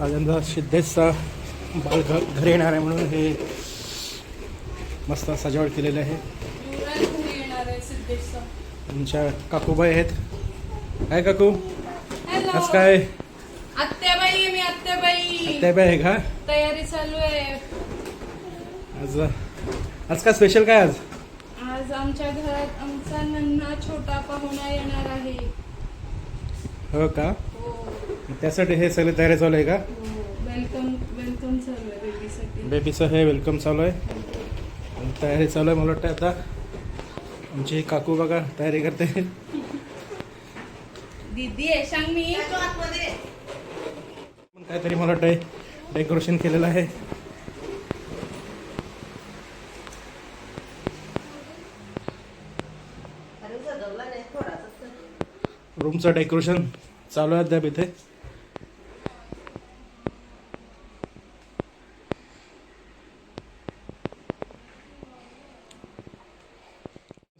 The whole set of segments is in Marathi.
आनंदा सिद्धेशचा बाळ घरी येणार आहे म्हणून हे मस्त सजावट केलेलं आहे. आमच्या काकूबाई आहेत. काय काकू आज काय आत्याबाई मी आत्याबाई आहे का? तयारी चालू आहे. आज काय स्पेशल काय आज? आज आमच्या घरात आमचा नन्हा छोटा पाहुणा येणार आहे. हो का? हो त्यासाठी हे सगळे तयारी चालू आहे का? वेलकम वेलकम चालू आहे बेबीसाठी. बेबीचं हे वेलकम चालू आहे. तयारी चालू आहे. मला वाटतं आता आमची काकू बघा तयारी करते. दीदी आहे सांग मी काहीतरी मला वाटतं डेकोरेशन केलेलं आहे. रूमचं डेकोरेशन चालू आहे अद्याप इथे.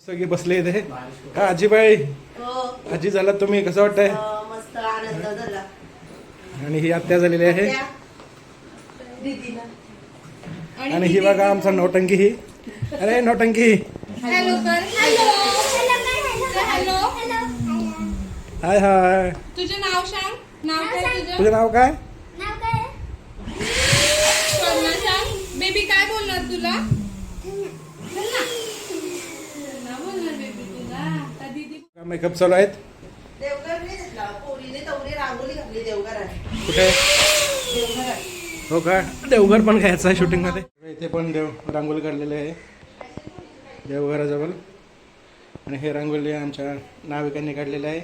सगळे बसले इथे. का आजीबाई आजी झाला तुम्ही, कसं वाटतंय? मस्त आनंद झाला. आणि ही आत्या झालेली आहे. आणि ही बघा आमचा नौटंकी. ही अरे नौटंकी हॅलो कर. हॅलो हाय हाय. तुझं नाव सांग. नाव काय तुझं? तुझं नाव काय? स्वर्णा सांग. बेबी काय बोलणार तुला? बोलणार बेबी तुला का दीदी? मेकअप चालू आहेत. देवघर नाही घेतला पोरीने तेवढी रांगोळी घातली देवघरात. कुठे? देवघरात हो का? देवघर पण घ्यायचं आहे शूटिंग मध्ये. इथे पण रांगोळी काढलेली आहे देवघराजवळ. आणि हे रांगोळी आमच्या नाविकांनी काढलेली आहे.